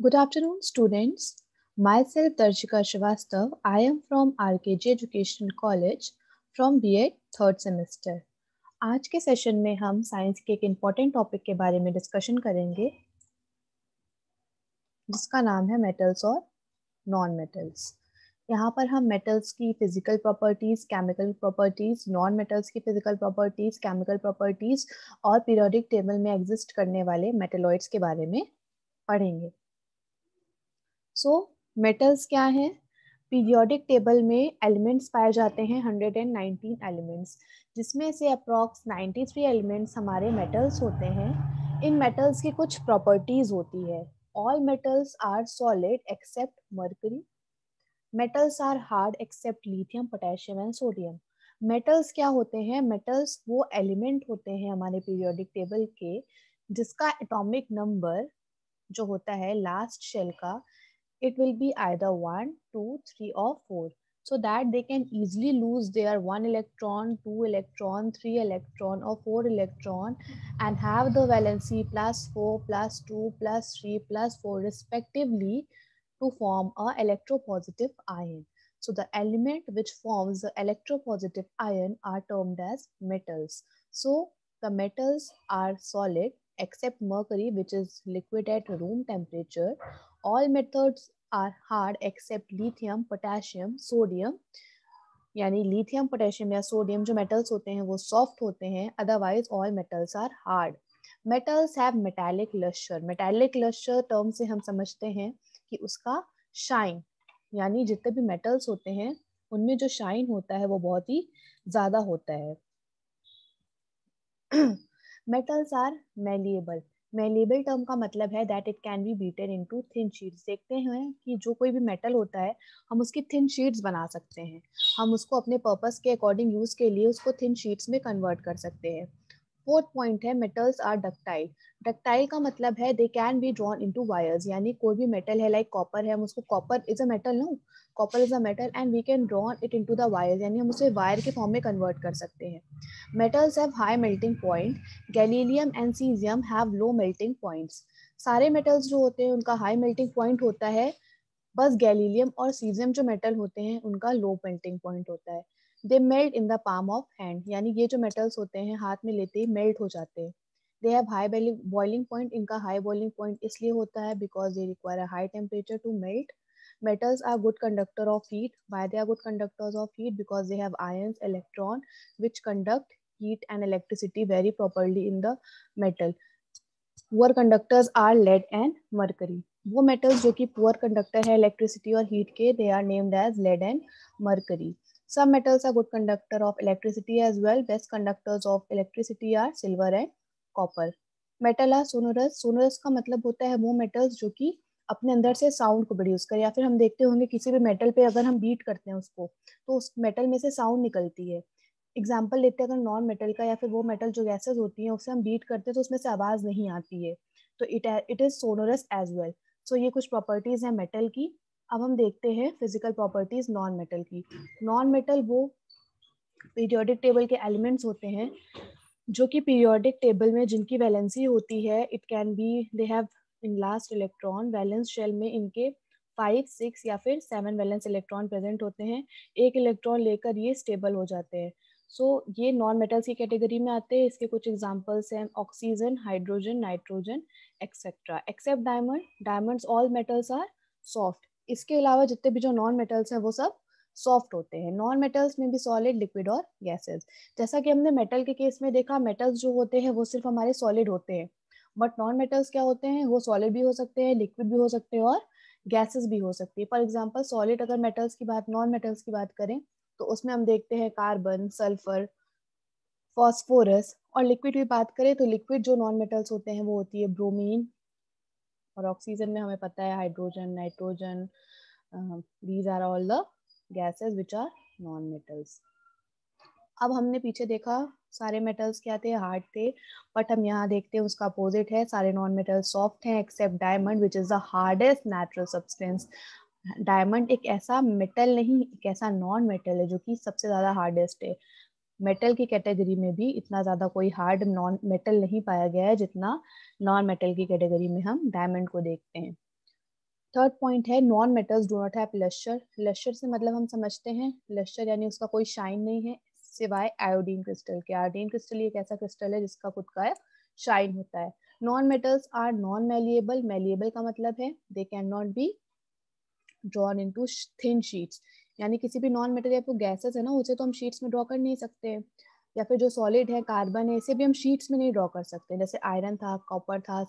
Good afternoon, students. Myself, Darshika Srivastav. I am from RKG Educational College from B.Ed third semester. आज के session में हम science के एक इम्पॉर्टेंट टॉपिक के बारे में डिस्कशन करेंगे जिसका नाम है मेटल्स और नॉन मेटल्स। यहाँ पर हम मेटल्स की physical properties, chemical properties, non metals की फिजिकल प्रॉपर्टीज, केमिकल प्रॉपर्टीज और पीरियोडिक टेबल में एग्जिस्ट करने वाले मेटेलॉइड्स के बारे में पढ़ेंगे। सो मेटल्स क्या है? पीरियोडिक टेबल में एलिमेंट्स पाए जाते हैं 119 एलिमेंट्स, जिसमें से अप्रॉक्स 93 एलिमेंट्स हमारे मेटल्स होते हैं। इन मेटल्स की कुछ प्रॉपर्टीज होती है। All metals are solid except mercury. Metals are hard except lithium, potassium and sodium. Metals क्या होते हैं? मेटल्स वो एलिमेंट होते हैं हमारे पीरियोडिक टेबल के जिसका एटॉमिक नंबर जो होता है लास्ट शेल का, it will be either 1, 2, 3 or 4, so that they can easily lose their 1 electron, 2 electron, 3 electron or 4 electron and have the valency plus 4 plus 2 plus 3 plus 4 respectively to form a electropositive ion. So the element which forms the electropositive ion are termed as metals. So the metals are solid except mercury, which is liquid at room temperature. All metals are hard except lithium, potassium, sodium. यानी lithium, potassium या sodium जो metals होते हैं वो soft होते हैं, otherwise all metals are hard. Metals have metallic lustre. Metallic lustre term से हम समझते हैं कि उसका शाइन, यानी जितने भी मेटल्स होते हैं उनमें जो शाइन होता है वो बहुत ही ज्यादा होता है। Metals are malleable. Malleable term का मतलब है that it can be beaten into thin sheets. देखते हैं कि जो कोई भी मेटल होता है हम उसकी थिन शीट्स बना सकते हैं, हम उसको अपने पर्पस के अकॉर्डिंग यूज के लिए उसको थिन शीट्स में कन्वर्ट कर सकते हैं। फोर्थ पॉइंट है मेटल्स आर डक्टाइल। डक्टाइल का मतलब है they can be drawn into wires, यानी कोई भी मेटल है लाइक कॉपर है, हम उसको, copper is a metal, no, copper is a metal and we can drawn it into the wires, यानी हम उसे वायर के फॉर्म में कन्वर्ट कर सकते हैं। Metals have high melting point. गैलीलियम and caesium have low melting points. सारे metals जो होते हैं उनका हाई मेल्टिंग पॉइंट होता है, बस गैलीलियम और सीजियम जो मेटल होते हैं उनका लो मेल्टिंग पॉइंट होता है। They melt in the palm of hand, यानी ये जो मेटल्स होते हैं हाथ में लेते ही मेल्ट हो जाते हैं। They have high boiling point. इनका हाई बॉइलिंग पॉइंट इसलिए होता है because they require a high temperature to melt. Metals are good conductor of heat. Why they are good conductors of heat? Because they have ions, electron, which conduct heat and electricity very properly in the metal. Poor conductors are lead and mercury. वो metals जो कि poor conductor है electricity और heat के, they are named as lead and mercury. Some metals are good conductor of electricity as well. Best conductors of electricity are silver and copper. Metal are sonorous. Sonorous का मतलब होता है वो metals जो कि अपने अंदर से साउंड को प्रोड्यूस करे, या फिर हम देखते होंगे किसी भी मेटल पे अगर हम बीट करते हैं उसको तो उस मेटल में से साउंड निकलती है। एग्जाम्पल लेते हैं अगर नॉन मेटल का, या फिर वो मेटल जो गैसेस होती हैं उससे हम बीट करते हैं तो उसमें से आवाज नहीं आती है, तो it is sonorous as well. So ये कुछ प्रॉपर्टीज है मेटल की। अब हम देखते हैं फिजिकल प्रॉपर्टीज नॉन मेटल की। नॉन मेटल वो पीरियोडिक टेबल के एलिमेंट्स होते हैं जो कि पीरियोडिक टेबल में जिनकी वैलेंसी होती है, it can be, they have in last electron, valence shell में इनके 5, 6 या फिर 7 वैलेंस इलेक्ट्रॉन प्रेजेंट होते हैं। एक इलेक्ट्रॉन लेकर ये स्टेबल हो जाते हैं। सो ये नॉन मेटल्स की कैटेगरी में आते हैं। इसके कुछ एग्जांपल्स हैं oxygen, hydrogen, nitrogen etcetera. Except diamond, diamonds all metals are soft. इसके अलावा जितने भी जो नॉन मेटल्स हैं वो सब सॉफ्ट होते हैं। नॉन मेटल्स में भी सॉलिड, लिक्विड और गैसेस। जैसा कि हमने मेटल के केस में देखा, मेटल्स जो होते हैं वो सिर्फ हमारे सॉलिड होते हैं, बट नॉन मेटल्स क्या होते हैं, वो सॉलिड भी हो सकते हैं, लिक्विड भी हो सकते हैं और गैसेस भी हो सकती है। फॉर एग्जांपल सॉलिड अगर मेटल्स की बात, नॉन मेटल्स की बात करें तो उसमें हम देखते हैं कार्बन, सल्फर, फॉस्फोरस। और लिक्विड की बात करें तो लिक्विड जो नॉन मेटल्स होते हैं वो होती है ब्रोमीन, और ऑक्सीजन में हमें पता है hydrogen, nitrogen, these are all the gases which are non metals. अब हमने पीछे देखा सारे मेटल्स क्या थे, हार्ड थे, बट हम यहाँ देखते हैं उसका अपोजिट है, सारे नॉन मेटल्स सॉफ्ट हैं except diamond which is the hardest natural substance. Diamond एक ऐसा मेटल नहीं, एक ऐसा नॉन मेटल है जो कि सबसे ज्यादा हार्डेस्ट है। मेटल की कैटेगरी में भी इतना ज्यादा कोई हार्ड नॉन मेटल नहीं पाया गया है जितना नॉन मेटल की कैटेगरी में हम डायमंड को देखते हैं। थर्ड पॉइंट है non metals do not have lustre. Lustre से मतलब हम समझते हैं लस्टर यानी उसका कोई शाइन नहीं है सिवाय आयोडीन क्रिस्टल के। आयोडीन क्रिस्टल एक ऐसा क्रिस्टल है जिसका खुद का शाइन होता है। Non metals are non malleable. Malleable का मतलब है they can not be drawn into thin sheets, यानी किसी भी नॉन मेटल या फिर गैसेस है ना उसे तो हम शीट्स में ड्रॉ कर नहीं सकते, या फिर जो सॉलिड है कार्बन है इसे भी हम शीट्स में नहीं ड्रॉ कर सकते। जैसे आयरन था, कॉपर था,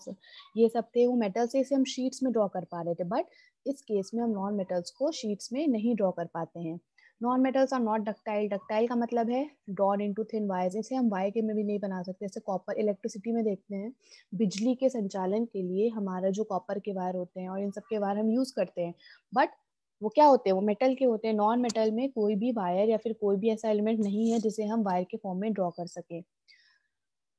ये सब थे वो मेटल से, इसे हम शीट्स में ड्रॉ कर पा रहे थे, बट इस केस में हम नॉन मेटल्स को शीट्स में नहीं ड्रॉ कर पाते हैं। Non metals are not ductile. Ductile का मतलब है ड्रॉन इनटू थिन वायर्स। इसे हम वायर के में भी नहीं बना सकते। जैसे कॉपर इलेक्ट्रिसिटी में देखते हैं, बिजली के संचालन के लिए हमारा जो कॉपर के वायर होते हैं और इन सब के वायर हम यूज करते हैं, बट वो क्या होते हैं, वो मेटल के होते हैं। नॉन मेटल में कोई भी वायर या फिर कोई भी ऐसा एलिमेंट नहीं है जिसे हम वायर के फॉर्म में ड्रॉ कर सके।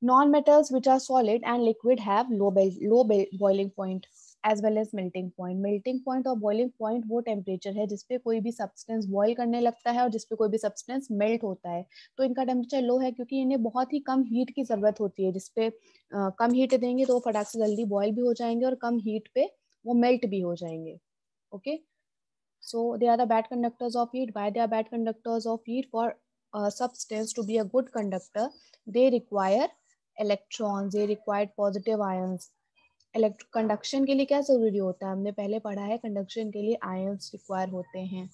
Non metals which are solid and liquid have low boiling point as well as melting point. Melting point और बॉइलिंग पॉइंट वो टेम्परेचर है जिसपे कोई भी सब्सटेंस बॉयल करने लगता है और जिसपे कोई भी सब्सटेंस मेल्ट होता है। तो इनका टेम्परेचर लो है क्योंकि इन्हें बहुत ही कम हीट की जरूरत होती है, जिसपे कम हीट देंगे तो वो फटाक से जल्दी बॉयल भी हो जाएंगे और कम हीट पे वो मेल्ट भी हो जाएंगे। Okay, so they are the bad conductors of heat. Why they are bad conductors of heat? For a substance to be a good conductor, they require electrons, they require positive ions. Conduction के लिए क्या जरूरी होता है, हमने पहले पढ़ा है, कंडक्शन के लिए आयंस रिक्वायर होते हैं,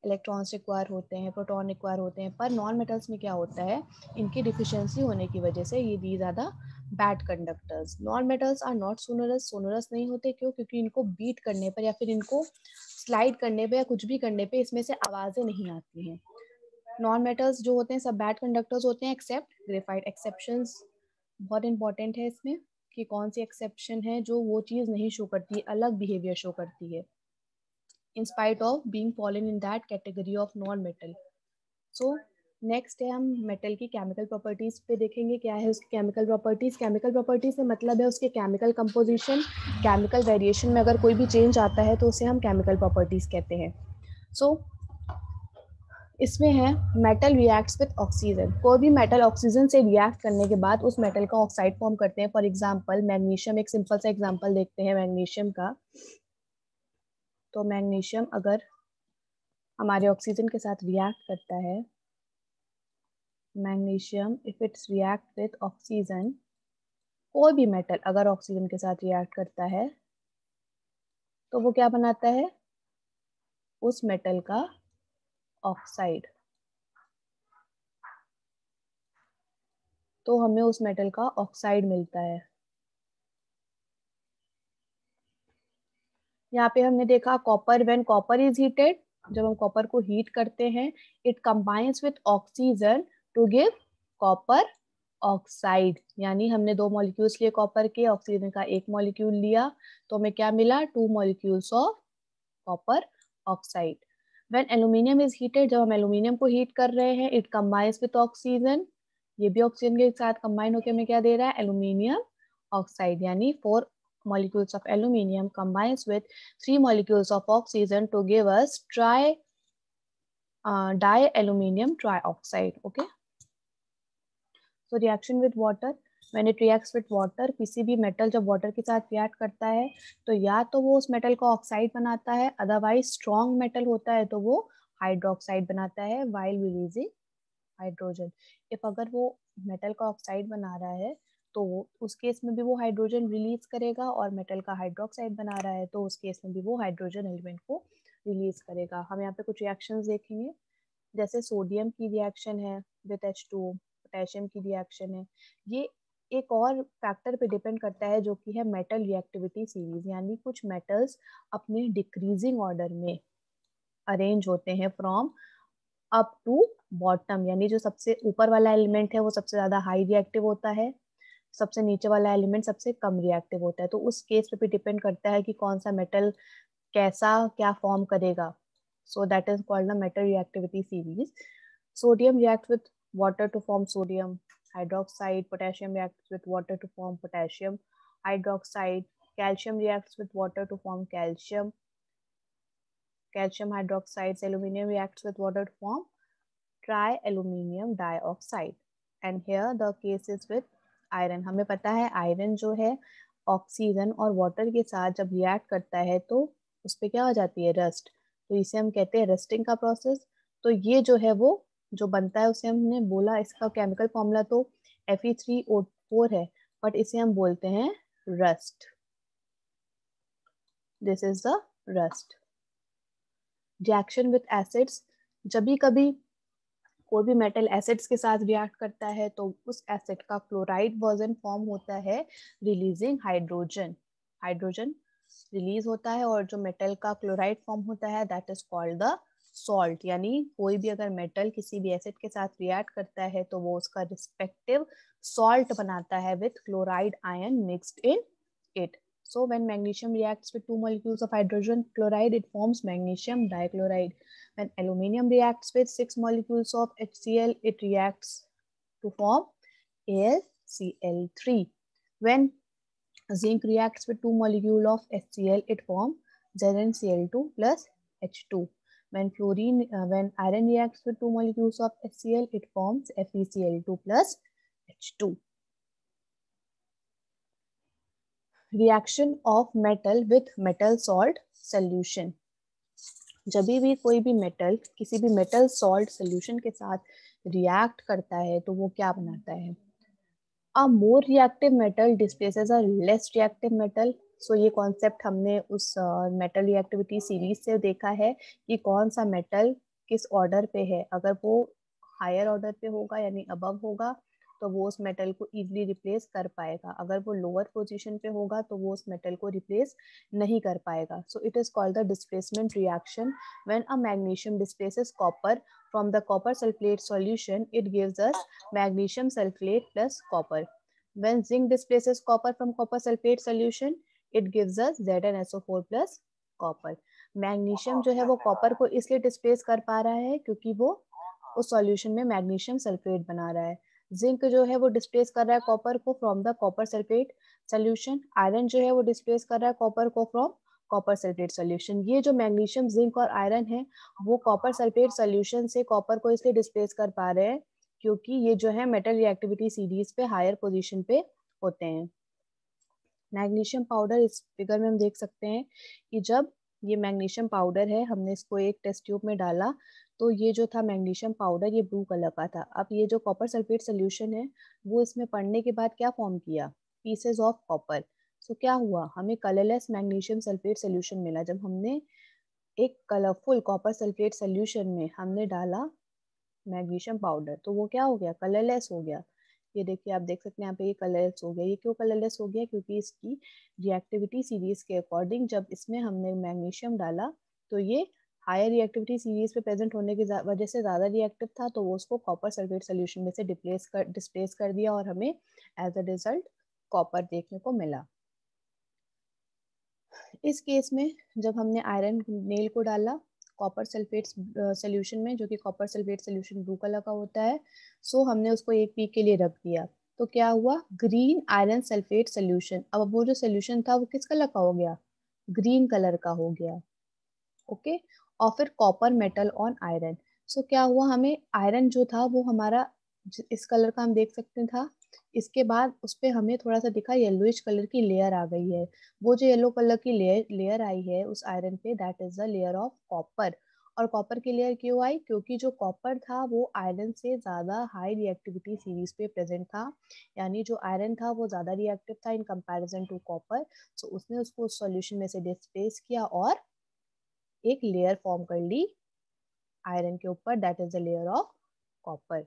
इलेक्ट्रॉन्स रिक्वायर होते हैं, प्रोटॉन रिक्वायर होते हैं। पर नॉन मेटल्स में क्या होता है, इनकी डिफिशियंसी होने की वजह से ये these are the bad conductors. Non metals are not sonorous. Sonorous नहीं होते, क्यों? क्योंकि इनको बीट करने पर या फिर इनको स्लाइड करने पे या कुछ भी करने पे इसमें से आवाजें नहीं आती हैं। नॉन मेटल्स जो होते हैं सब बैड कंडक्टर्स होते हैं एक्सेप्ट ग्रेफाइट। एक्सेप्शंस बहुत इंपॉर्टेंट है इसमें कि कौन सी एक्सेप्शन है जो वो चीज नहीं शो करती, अलग बिहेवियर शो करती है, in spite of being fallen in that category of non metal. So next है हम मेटल की केमिकल प्रॉपर्टीज पे देखेंगे क्या है उसकी केमिकल प्रॉपर्टीज। केमिकल प्रॉपर्टीज से मतलब है उसके केमिकल कंपोजिशन, केमिकल वेरिएशन में अगर कोई भी चेंज आता है तो उसे हम केमिकल प्रॉपर्टीज कहते हैं। सो इसमें है मेटल रिएक्ट्स विद ऑक्सीजन। कोई भी मेटल ऑक्सीजन से रिएक्ट करने के बाद उस मेटल का ऑक्साइड फॉर्म करते हैं। फॉर एग्जांपल मैग्नीशियम, एक सिंपल सा एग्जांपल देखते हैं मैग्नीशियम का। तो मैग्नीशियम अगर हमारे ऑक्सीजन के साथ रिएक्ट करता है, magnesium if it's react with oxygen, कोई भी मेटल अगर ऑक्सीजन के साथ रिएक्ट करता है तो वो क्या बनाता है, उस मेटल का ऑक्साइड। तो हमें उस मेटल का ऑक्साइड मिलता है। यहाँ पे हमने देखा copper, when copper is heated, जब हम कॉपर को हीट करते हैं, it combines with oxygen to give copper oxide. यानी हमने दो मॉलिक्यूल्स लिए कॉपर के, ऑक्सीजन का एक मॉलिक्यूल लिया, तो हमें क्या मिला, two molecules of copper oxide. When aluminium is heated, जब हम एल्यूमिनियम को हीट कर रहे हैं, इट कंबाइंस विथ ऑक्सीजन, ये भी ऑक्सीजन के साथ कंबाइन होकर हमें क्या दे रहा है, एल्यूमिनियम ऑक्साइड। यानी 4 molecules of aluminium combines with 3 molecules of oxygen to give us dialuminium trioxide. Okay, so reaction with water, when it reacts with water, किसी भी मेटल जब वाटर के साथ रिएक्ट करता है तो या तो वो उस मेटल का ऑक्साइड बनाता है, अदरवाइज स्ट्रॉन्ग मेटल होता है तो वो हाइड्रोक्साइड बनाता है व्हाइल रिलीजिंग हाइड्रोजन। इफ अगर वो मेटल का ऑक्साइड बना रहा है तो उस केस में भी वो हाइड्रोजन रिलीज करेगा, और मेटल का हाइड्रोक्साइड बना रहा है तो उस केस में भी वो हाइड्रोजन एलिमेंट को रिलीज करेगा। हम यहाँ पे कुछ रिएक्शंस देखेंगे, जैसे सोडियम की रिएक्शन है विद H2O, पोटेशियम की रिएक्शन है। ये एक और फैक्टर पे डिपेंड करता है जो कि है मेटल रिएक्टिविटी सीरीज, यानी कुछ मेटल्स अपने डिक्रीजिंग ऑर्डर में अरेंज होते हैं फ्रॉम अप टू बॉटम, यानी जो सबसे ऊपर वाला एलिमेंट है वो सबसे ज्यादा हाई रिएक्टिव होता है, सबसे नीचे वाला एलिमेंट सबसे कम रिएक्टिव होता है। तो उस केस पे भी डिपेंड करता है कि कौन सा मेटल कैसा क्या फॉर्म करेगा। So that is called the metal reactivity series. Sodium react with water to form sodium hydroxide, potassium reacts with water to form potassium hydroxide, calcium reacts with water to form calcium hydroxide, aluminum reacts with water to form trialuminium dioxide, and here the case is with iron. हमें पता है iron जो है oxygen और water के साथ जब react करता है तो उस पर क्या हो जाती है, रस्ट। तो इसे हम कहते हैं रस्टिंग का प्रोसेस। तो ये जो है वो जो बनता है उसे हमने बोला, इसका केमिकल फॉर्मूला तो Fe3O4 है, बट इसे हम बोलते हैं rust. This is the rust. Reaction with acids, जब भी कभी कोई भी मेटल एसिड्स के साथ रिएक्ट करता है तो उस एसिड का क्लोराइड वर्जन फॉर्म होता है, रिलीजिंग हाइड्रोजन। हाइड्रोजन रिलीज होता है और जो मेटल का क्लोराइड फॉर्म होता है that is called the salt. यानी कोई भी अगर मेटल किसी भी एसिड के साथ रिएक्ट करता है तो वो उसका रिस्पेक्टिव सॉल्ट बनाता है with chloride ion mixed in it. So when magnesium reacts with two molecules of hydrogen chloride, it forms magnesium dichloride. When aluminium reacts with 6 molecules of HCl, it reacts to form AlCl3. When zinc reacts with 2 molecules of HCl, it forms ZnCl2 plus H2. When iron reacts with 2 molecules of HCl, it forms FeCl2 plus H2. Reaction of metal with metal salt solution, जब भी कोई भी metal किसी भी metal salt solution के साथ react करता है तो वो क्या बनाता है, a more reactive metal displaces a less reactive metal. So ये कॉन्सेप्ट हमने उस मेटल रिएक्टिविटी सीरीज से देखा है कि कौन सा मेटल किस ऑर्डर पे है। अगर वो हायर ऑर्डर पे होगा यानी अबव होगा तो वो उस मेटल को इजीली रिप्लेस कर पाएगा, अगर वो लोअर पोजीशन पे होगा तो वो उस मेटल को रिप्लेस नहीं कर पाएगा। So it is called the displacement reaction. When a magnesium displaces copper from the copper sulfate solution, it gives us magnesium sulfate plus copper. When zinc displaces copper from copper sulfate solution, it gives us ZnSO4 plus copper. Magnesium जो है वो copper को इसलिए displace कर पा रहा है क्योंकि वो उस सॉल्यूशन में मैग्नीशियम सल्फेट बना रहा है। जिंक जो है वो डिस्प्लेस कर रहा है कॉपर को from the copper sulphate solution. Iron जो है वो डिस्प्लेस कर रहा है कॉपर को फ्रॉम कॉपर सल्फेट सोल्यूशन। ये जो मैग्नीशियम, जिंक और आयरन है वो कॉपर सल्फेट सोल्यूशन से कॉपर को इसलिए डिस्प्लेस कर पा रहे हैं क्योंकि ये जो है मेटल रिएक्टिविटी सीरीज पे हायर पोजीशन पे होते हैं। मैग्नीशियम पाउडर, इस फिगर में हम देख सकते हैं कि जब ये मैग्नीशियम पाउडर है हमने इसको एक टेस्ट ट्यूब में डाला तो ये जो था मैग्नीशियम पाउडर ये ब्लू कलर का था। अब ये जो कॉपर सल्फेट सोल्यूशन है वो इसमें पड़ने के बाद क्या फॉर्म किया, पीसेस ऑफ कॉपर। सो क्या हुआ, हमें कलरलेस मैग्नीशियम सल्फेट सोल्यूशन मिला। जब हमने एक कलरफुल कॉपर सल्फेट सोल्यूशन में हमने डाला मैग्नीशियम पाउडर तो वो क्या हो गया, कलरलेस हो गया। ये देखिए आप देख सकते हैं यहाँ पे ये कलरलेस हो गया। ये क्यों कलरलेस हो गया, क्योंकि इसकी रिएक्टिविटी सीरीज के अकॉर्डिंग जब इसमें हमने मैग्नीशियम डाला तो ये हायर रिएक्टिविटी सीरीज पे प्रेजेंट होने की वजह से ज़्यादा रिएक्टिव था तो वो उसको कॉपर सल्फेट सोल्यूशन में से डिस्प्लेस कर दिया और हमें एज अ रिजल्ट कॉपर देखने को मिला। इस केस में जब हमने आयरन नेल को डाला कॉपर सल्फेट सोल्यूशन में, जो कि copper sulphate solution blue colour का होता है, सो हमने उसको एक वीक के लिए रख दिया तो क्या हुआ, ग्रीन आयरन सल्फेट सोल्यूशन। अब वो जो सोल्यूशन था वो किस कलर का हो गया, ग्रीन कलर का हो गया। ओके, और फिर कॉपर मेटल ऑन आयरन। सो क्या हुआ, हमें आयरन जो था वो हमारा इस कलर का हम देख सकते था, इसके बाद उस पर हमें थोड़ा सा दिखा येलोइश कलर की लेयर आ गई है। वो जो येलो कलर की लेयर आई है उस आयरन पे that is the layer of copper. और कॉपर की लेयर क्यों आई, क्योंकि जो कॉपर था वो आयरन से ज़्यादा हाई रिएक्टिविटी सीरीज पे प्रेजेंट था। यानी जो आयरन था वो ज़्यादा रिएक्टिव था इन कंपैरिजन टू कॉपर। सो उसने उसको उस सॉल्यूशन में से डिस्प्लेस किया और एक लेयर फॉर्म कर ली आयरन के ऊपर, that is the layer of copper.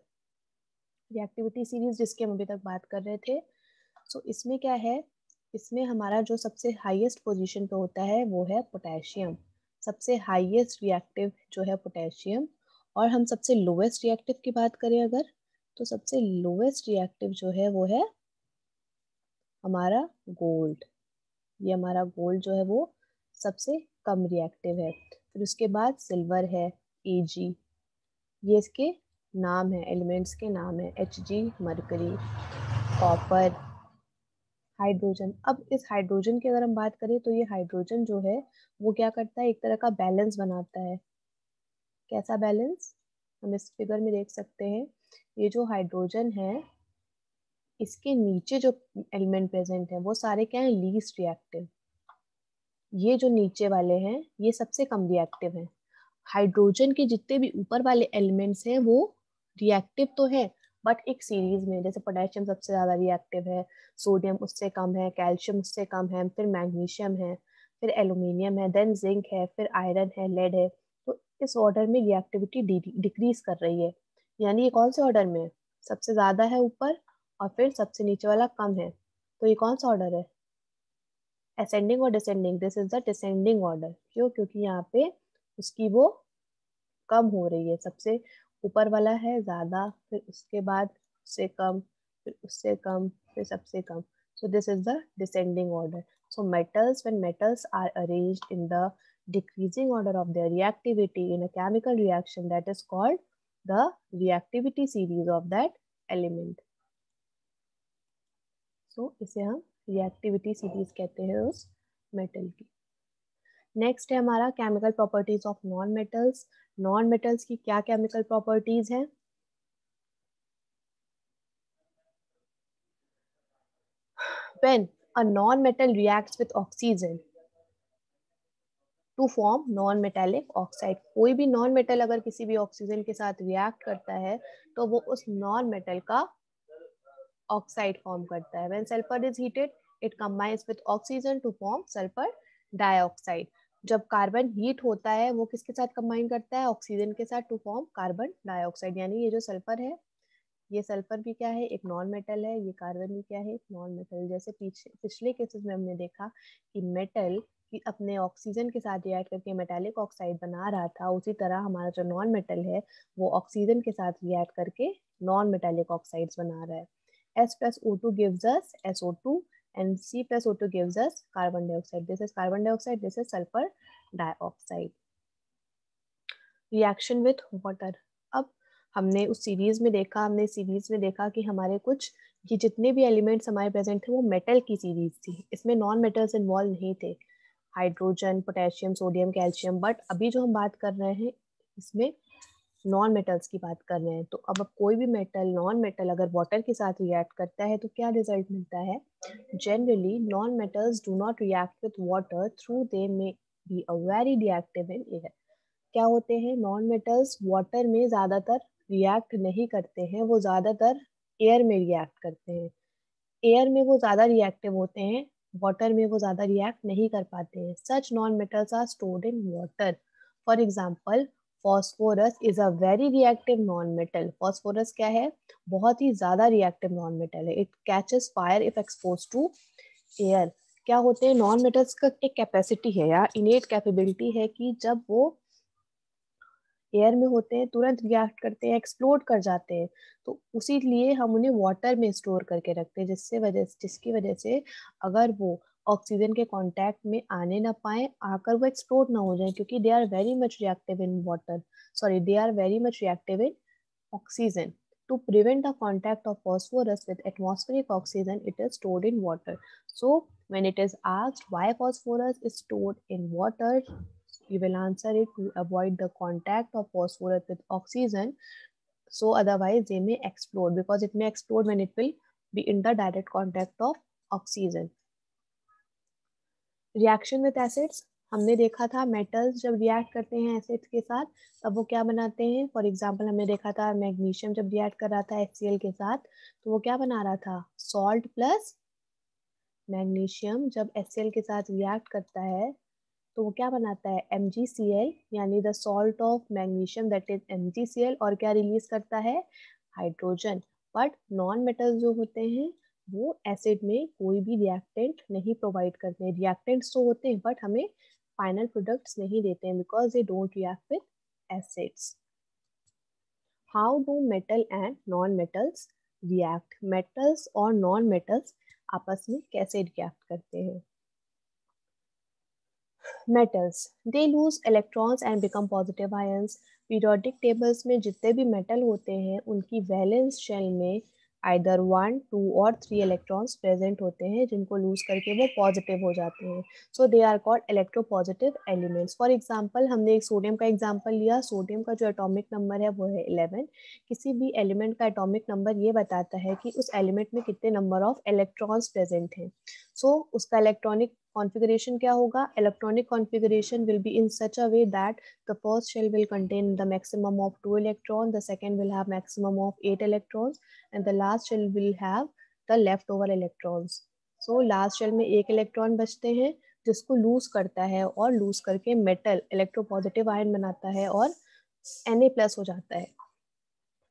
Reactivity series जिसकी हम अभी तक बात कर रहे थे, सो इसमें क्या है, इसमें हमारा जो सबसे हाईएस्ट पोजीशन पे होता है वो है पोटेशियम। सबसे हाईएस्ट रिएक्टिव जो है पोटेशियम। और हम सबसे लोवेस्ट रिएक्टिव की बात करें अगर, तो सबसे लोवेस्ट रिएक्टिव जो है वो है हमारा गोल्ड। ये हमारा गोल्ड जो है वो सबसे कम रिएक्टिव है। फिर उसके बाद सिल्वर है, Ag, ये इसके नाम है, एलिमेंट्स के नाम है, Hg मरकरी, कॉपर, हाइड्रोजन। अब इस हाइड्रोजन की अगर हम बात करें तो ये हाइड्रोजन जो है वो क्या करता है, एक तरह का बैलेंस बनाता है। कैसा बैलेंस, हम इस फिगर में देख सकते हैं। ये जो हाइड्रोजन है इसके नीचे जो एलिमेंट प्रेजेंट है वो सारे क्या है, लीस्ट रिएक्टिव। ये जो नीचे वाले हैं ये सबसे कम रिएक्टिव हैं। हाइड्रोजन के जितने भी ऊपर वाले एलिमेंट्स हैं वो रिएक्टिव तो है बट एक सीरीज में, जैसे पोटेशियम सबसे ज्यादा रिएक्टिव है, सोडियम उससे कम है, कैल्शियम उससे कम है, फिर मैग्नीशियम है, फिर एल्यूमिनियम है, देन जिंक है, फिर आयरन है, लेड है। तो इस ऑर्डर में रिएक्टिविटी डिक्रीज कर रही है। यानी ये कौन से ऑर्डर में है? सबसे ज्यादा है ऊपर और फिर सबसे नीचे वाला कम है। तो ये कौन सा ऑर्डर है? असेंडिंग और descending? This is the descending order. क्यों? क्योंकि यहाँ पे उसकी वो कम हो रही है। सबसे ऊपर वाला है ज्यादा, फिर उसके बाद उससे कम, फिर उससे कम, फिर सबसे कम। So this is the descending order. So metals, when metals are arranged in the decreasing order of their reactivity in a chemical reaction, that is called the reactivity series of that element. So इसे हम reactivity series कहते हैं उस metal की. Next है हमारा chemical properties of non metals. Non metals की क्या केमिकल प्रॉपर्टीज है? When a non-metal reacts with oxygen to form non-metallic oxide. कोई भी नॉन मेटल अगर किसी भी ऑक्सीजन के साथ रिएक्ट करता है तो वो उस नॉन मेटल का ऑक्साइड फॉर्म करता है. When sulfur is heated, it combines with oxygen to form sulfur dioxide. जब कार्बन हीट होता है वो किसके साथ कंबाइन करता है? ऑक्सीजन के साथ, टू फॉर्म कार्बन डाइऑक्साइड. यानी ये जो सल्फर है, ये सल्फर भी क्या है? एक नॉन मेटल है. ये कार्बन भी क्या है? एक नॉन मेटल. जैसे पिछले केसेस में हमने देखा कि मेटल कि अपने ऑक्सीजन के साथ रिएक्ट करके मेटालिक ऑक्साइड बना रहा था, उसी तरह हमारा जो नॉन मेटल है वो ऑक्सीजन के साथ रिएक्ट करके नॉन मेटालिक ऑक्साइड्स बना रहा है. S plus O2 gives us SO2 and C plus O2 gives us carbon dioxide. This is carbon dioxide, this is sulfur dioxide. Reaction with water. अब हमने उस सीरीज में देखा, कि हमारे कुछ ये जितने भी एलिमेंट्स हमारे प्रेजेंट थे वो मेटल की सीरीज थी. इसमें नॉन मेटल्स इन्वॉल्व नहीं थे, hydrogen, potassium, sodium, calcium. But अभी जो हम बात कर रहे हैं इसमें नॉन मेटल्स की बात कर रहे हैं. तो अब कोई भी मेटल, नॉन मेटल अगर वाटर के साथ रिएक्ट करता है तो क्या रिजल्ट मिलता है? Generally non metals do not react with water through they may be a very reactive in air. क्या होते हैं? नॉन मेटल्स वाटर में ज़्यादातर रिएक्ट नहीं करते हैं, वो ज़्यादातर एयर में रिएक्ट करते हैं. एयर में वो ज़्यादा रिएक्टिव होते हैं, वाटर में वो ज़्यादा रिएक्ट नहीं कर पाते हैं. Such non metals are stored in water. For example, phosphorus is a very reactive non metal. Phosphorus क्या है? बहुत ही ज़्यादा रिएक्टिव नॉन मेटल है. It catches fire if expose to air. क्या होते हैं? नॉन मेटल्स का एक कैपेसिटी है या इनेट कैपेबिलिटी है कि जब वो एयर में होते हैं तुरंत रिएक्ट करते हैं, एक्सप्लोड कर जाते हैं. तो उसी लिए हम उन्हें वाटर में स्टोर करके रखते हैं, जिसकी वजह से अगर वो ऑक्सीजन के कांटेक्ट में आने ना पाए, आकर वो एक्सप्लोड ना हो जाए, क्योंकि they are very much reactive in water, sorry they are very much reactive in oxygen. To prevent the contact of phosphorus with atmospheric oxygen, it is stored in water. So when it is asked why phosphorus is stored in water, you will answer it to avoid the contact of phosphorus with oxygen. So otherwise they may explode, because it may explode when it will be in the direct contact of oxygen. Reaction with acids. हमने देखा था metals जब react करते हैं acids के साथ तब वो क्या बनाते हैं. फॉर एग्जांपल हमने देखा था मैग्नीशियम जब रिएक्ट कर रहा था HCl के साथ तो वो क्या बना रहा था? सॉल्ट प्लस मैग्नीशियम जब HCl के साथ रिएक्ट करता है तो वो क्या बनाता है? MgCl, यानी the salt of magnesium, that is MgCl. और क्या रिलीज करता है? हाइड्रोजन. बट नॉन मेटल जो होते हैं वो एसिड में कोई भी रिएक्टेंट नहीं प्रोवाइड करते हैं. रिएक्टेंट्स तो होते हैं बट हमें फाइनल प्रोडक्ट्स नहीं देते हैं, because they don't react with acids. How do metal and non metals react? Metals और नॉन मेटल्स आपस में कैसे रिएक्ट करते हैं? metals, they lose electrons and become positive ions. Periodic tables में जितने भी मेटल होते हैं उनकी वैलेंस शेल में आइदर 1, 2 और 3 इलेक्ट्रॉन्स प्रेजेंट होते हैं, जिनको लूज करके वो पॉजिटिव हो जाते हैं. So they are called electropositive elements. For example हमने एक सोडियम का एग्जांपल लिया. सोडियम का जो एटॉमिक नंबर है वो है 11. किसी भी एलिमेंट का एटॉमिक नंबर ये बताता है कि उस एलिमेंट में कितने नंबर ऑफ इलेक्ट्रॉन्स प्रेजेंट हैं. उसका इलेक्ट्रॉनिक कॉन्फ़िगरेशन क्या होगा? Electronic configuration will be in such a way that the first shell will contain the maximum of 2 electron, the second will have maximum of 8 electrons and the last shell will have the left over electrons. Last shell में एक electron बचते हैं जिसको loose करता है और loose करके metal electropositive ion बनाता है और Na+ हो जाता है।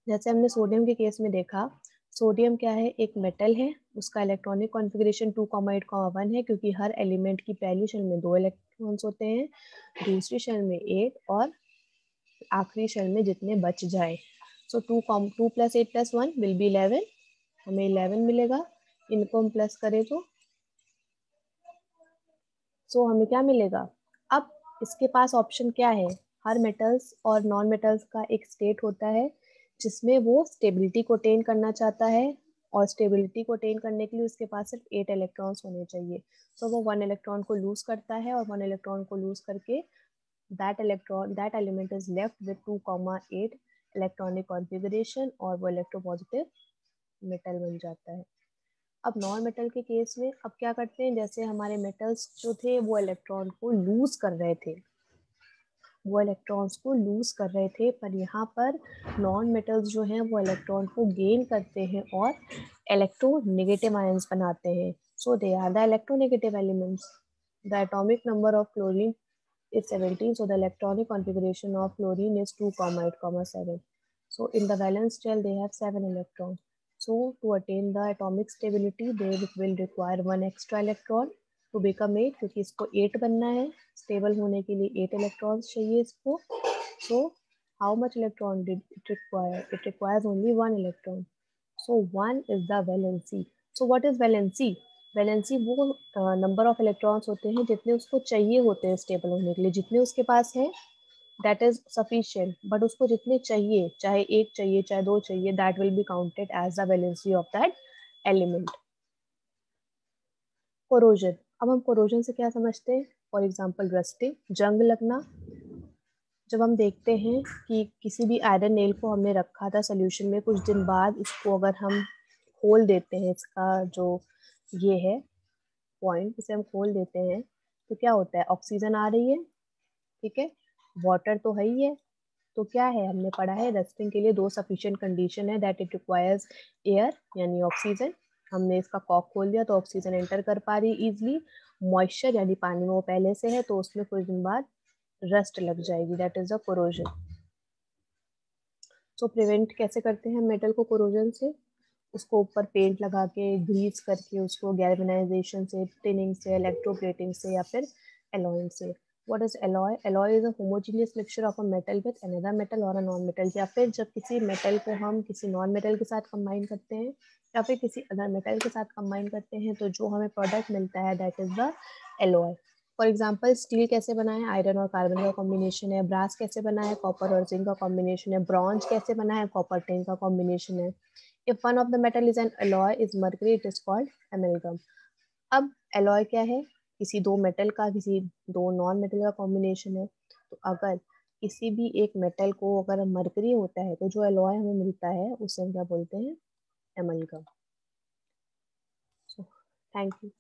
जैसे हमने सोडियम के केस में देखा, सोडियम क्या है? एक मेटल है, उसका इलेक्ट्रॉनिक कॉन्फ़िगरेशन 2,8,1 है क्योंकि हर एलिमेंट की पहली शेल में 2 इलेक्ट्रॉन्स होते हैं, दूसरी शेल में 1 और आखिरी शेल में जितने बच जाए। 2 + 8 + 1 विल बी 11, हमें 11 मिलेगा। इनको हम प्लस करें तो हमें क्या मिलेगा? अब इसके पास ऑप्शन क्या है? हर मेटल्स और नॉन मेटल्स का एक स्टेट होता है जिसमें वो स्टेबिलिटी को अटेन करना चाहता है और स्टेबिलिटी को अटेन करने के लिए उसके पास सिर्फ 8 इलेक्ट्रॉन्स होने चाहिए। वो 1 इलेक्ट्रॉन को लूज करता है और 1 इलेक्ट्रॉन को लूज करके that element is left with 2,8 electronic configuration और वो इलेक्ट्रोपॉजिटिव मेटल बन जाता है। अब नॉन मेटल के केस में अब क्या करते हैं? जैसे हमारे मेटल्स जो थे वो इलेक्ट्रॉन को लूज कर रहे थे, पर यहाँ पर नॉन मेटल्स जो हैं वो इलेक्ट्रॉन को गेन करते हैं और इलेक्ट्रोनेगेटिव आयंस बनाते हैं। They are the electronegative elements. The atomic number of chlorine is 17, so the electronic configuration of fluorine is 2,8,7. In the valence shell they have 7 electrons. To attain the atomic stability they will require 1 extra electron to become 8, क्योंकि इसको 8 बनना है, stable होने के लिए 8 electrons चाहिए इसको। how much electron did it require? It requires only 1 electron. 1 is the valency. What is valency? Valency वो नंबर ऑफ इलेक्ट्रॉन्स होते हैं जितने उसको चाहिए होते हैं स्टेबल होने के लिए। जितने उसके पास है दैट इज सफिशिएंट, बट उसको जितने चाहिए, चाहे 1 चाहिए चाहे 2 चाहिए, that will be counted as the valency of that element. Corrosion. अब हम कोरोजन से क्या समझते हैं? फॉर एग्जाम्पल रस्टिंग, जंग लगना। जब हम देखते हैं कि किसी भी आयरन नेल को हमने रखा था सोल्यूशन में, कुछ दिन बाद उसको अगर हम खोल देते हैं, इसका जो ये है पॉइंट, इसे हम खोल देते हैं तो क्या होता है? ऑक्सीजन आ रही है, ठीक है, वाटर तो है ही है। तो क्या है? हमने पढ़ा है रस्टिंग के लिए 2 सफिशिएंट कंडीशन है, दैट इट रिक्वायर्स एयर यानी ऑक्सीजन। हमने इसका कॉक खोल दिया तो ऑक्सीजन एंटर कर पा रही इजिली। मॉइस्चर यानी पानी में वो पहले से है तो उसमें कुछ दिन बाद रस्ट लग जाएगी, that is the corrosion. Prevent कैसे करते हैं मेटल को कोरोजन से? उसको ऊपर पेंट लगा के, ग्रीस करके, उसको गैल्वेनाइजेशन से, टिनिंग से, इलेक्ट्रोप्लेटिंग से या फिर एलॉइंग से। What is alloy? Alloy is a homogeneous mixture of a metal with another metal और अ नॉन मेटल। या फिर जब किसी मेटल को हम किसी नॉन मेटल के साथ कंबाइन करते हैं या फिर किसी अदर मेटल के साथ कंबाइन करते हैं तो जो हमें प्रोडक्ट मिलता है that is the alloy. For example steel कैसे बना है? आयरन और कार्बन का कॉम्बिनेशन है। ब्रास कैसे बना है? कॉपर और जिंक का कॉम्बिनेशन है। ब्रॉन्ज कैसे बना है? कॉपर टिन का कॉम्बिनेशन है। If one of the metal is an alloy is mercury, it is called amalgam. अब alloy क्या है? किसी 2 मेटल का, किसी 2 नॉन मेटल का कॉम्बिनेशन है। तो अगर किसी भी एक मेटल को अगर मरकरी होता है तो जो alloy हमें मिलता है उसे हम क्या बोलते हैं? amalgam. So, thank you.